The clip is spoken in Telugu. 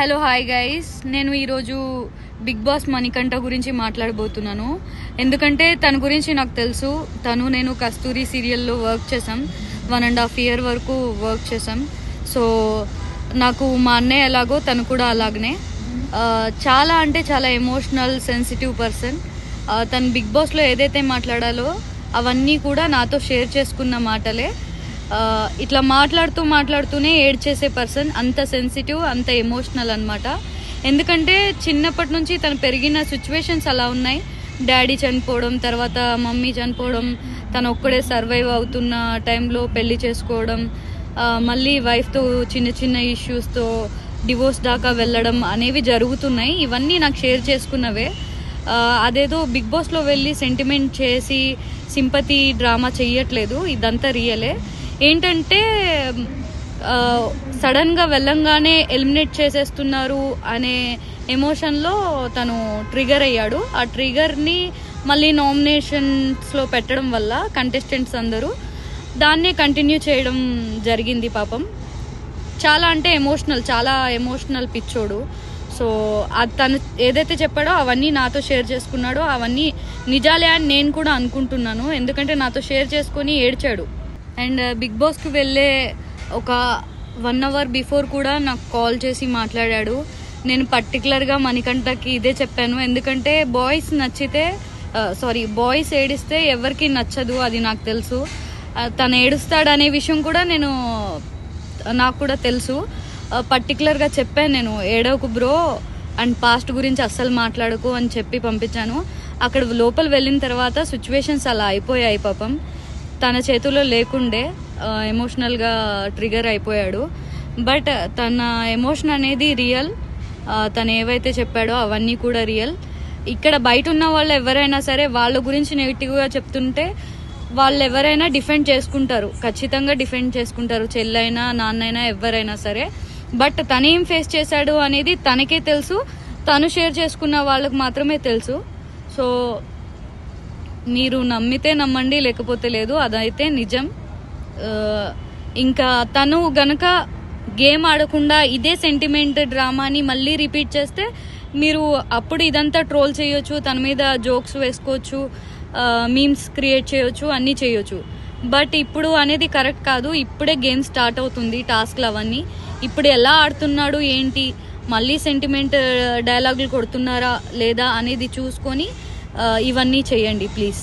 హలో హాయ్ గైస్, నేను ఈరోజు బిగ్ బాస్ మణికంఠ గురించి మాట్లాడబోతున్నాను. ఎందుకంటే తన గురించి నాకు తెలుసు. నేను కస్తూరి సీరియల్లో వర్క్ చేసాం, 1.5 year వరకు వర్క్ చేసాం. సో నాకు మా అన్నయ్య ఎలాగో తను కూడా అలాగనే చాలా అంటే చాలా ఎమోషనల్ సెన్సిటివ్ పర్సన్. తను బిగ్ బాస్లో ఏదైతే మాట్లాడాలో అవన్నీ కూడా నాతో షేర్ చేసుకున్న మాటలే. ఇట్లా మాట్లాడుతూనే ఏడ్చేసే పర్సన్, అంత సెన్సిటివ్, అంత ఎమోషనల్ అనమాట. ఎందుకంటే చిన్నప్పటి నుంచి తను పెరిగిన సిచ్యువేషన్స్ అలా ఉన్నాయి. డాడీ చనిపోవడం, తర్వాత మమ్మీ చనిపోవడం, తను ఒక్కడే సర్వైవ్ అవుతున్న టైంలో పెళ్లి చేసుకోవడం, మళ్ళీ వైఫ్తో చిన్న ఇష్యూస్తో డివోర్స్ దాకా వెళ్ళడం అనేవి జరుగుతున్నాయి. ఇవన్నీ నాకు షేర్ చేసుకున్నవే. అదేదో బిగ్ బాస్లో వెళ్ళి సెంటిమెంట్ చేసి సింపతి డ్రామా చెయ్యట్లేదు, ఇదంతా రియలే. ఏంటంటే సడన్గా వెళ్ళంగానే ఎలిమినేట్ చేసేస్తున్నారు అనే ఎమోషన్లో తను ట్రిగర్ అయ్యాడు. ఆ ట్రిగర్ని మళ్ళీ నామినేషన్స్లో పెట్టడం వల్ల కంటెస్టెంట్స్ అందరూ దాన్నే కంటిన్యూ చేయడం జరిగింది. పాపం చాలా అంటే చాలా ఎమోషనల్ పిచ్చోడు. సో తను ఏదైతే చెప్పాడో అవన్నీ నాతో షేర్ చేసుకున్నాడో అవన్నీ నిజాలే అని నేను కూడా అనుకుంటున్నాను. ఎందుకంటే నాతో షేర్ చేసుకొని ఏడ్చాడు. అండ్ బిగ్ బాస్కి వెళ్ళే ఒక 1 hour బిఫోర్ కూడా నాకు కాల్ చేసి మాట్లాడాడు. నేను పర్టికులర్గా మణికంఠకి ఇదే చెప్పాను. ఎందుకంటే బాయ్స్ ఏడిస్తే ఎవరికి నచ్చదు, అది నాకు తెలుసు. తను ఏడుస్తాడనే విషయం కూడా నాకు కూడా తెలుసు. పర్టికులర్గా చెప్పాను, నేను ఏడవకు బ్రో అండ్ పాస్ట్ గురించి అస్సలు మాట్లాడకు అని చెప్పి పంపించాను. అక్కడ లోపల వెళ్ళిన తర్వాత సిచ్యువేషన్స్ అలా అయిపోయాయి. పాపం తన చేతుల్లో లేకుండే ఎమోషనల్గా ట్రిగర్ అయిపోయాడు. బట్ తన ఎమోషన్ అనేది రియల్. తను ఏవైతే చెప్పాడో అవన్నీ కూడా రియల్. ఇక్కడ బయట ఉన్న వాళ్ళు ఎవరైనా సరే వాళ్ళ గురించి నెగిటివ్గా చెప్తుంటే వాళ్ళు ఎవరైనా డిఫెండ్ చేసుకుంటారు, ఖచ్చితంగా డిఫెండ్ చేసుకుంటారు, చెల్లైనా నాన్నైనా ఎవరైనా సరే. బట్ తనేం ఫేస్ చేశాడు అనేది తనకే తెలుసు, తను షేర్ చేసుకున్న వాళ్ళకు మాత్రమే తెలుసు. సో మీరు నమ్మితే నమ్మండి, లేకపోతే లేదు, అదైతే నిజం. ఇంకా తను గనక గేమ్ ఆడకుండా ఇదే సెంటిమెంట్ డ్రామాని మళ్ళీ రిపీట్ చేస్తే మీరు అప్పుడు ఇదంతా ట్రోల్ చేయొచ్చు, తన మీద జోక్స్ వేసుకోవచ్చు, మీమ్స్ క్రియేట్ చేయొచ్చు, అన్నీ చేయొచ్చు. బట్ ఇప్పుడు అనేది కరెక్ట్ కాదు. ఇప్పుడే గేమ్ స్టార్ట్ అవుతుంది, టాస్క్లు అవన్నీ. ఇప్పుడు ఎలా ఆడుతున్నాడు ఏంటి, మళ్ళీ సెంటిమెంట్ డైలాగులు కొడుతున్నారా లేదా అనేది చూసుకొని ఇవన్నీ చేయండి ప్లీజ్.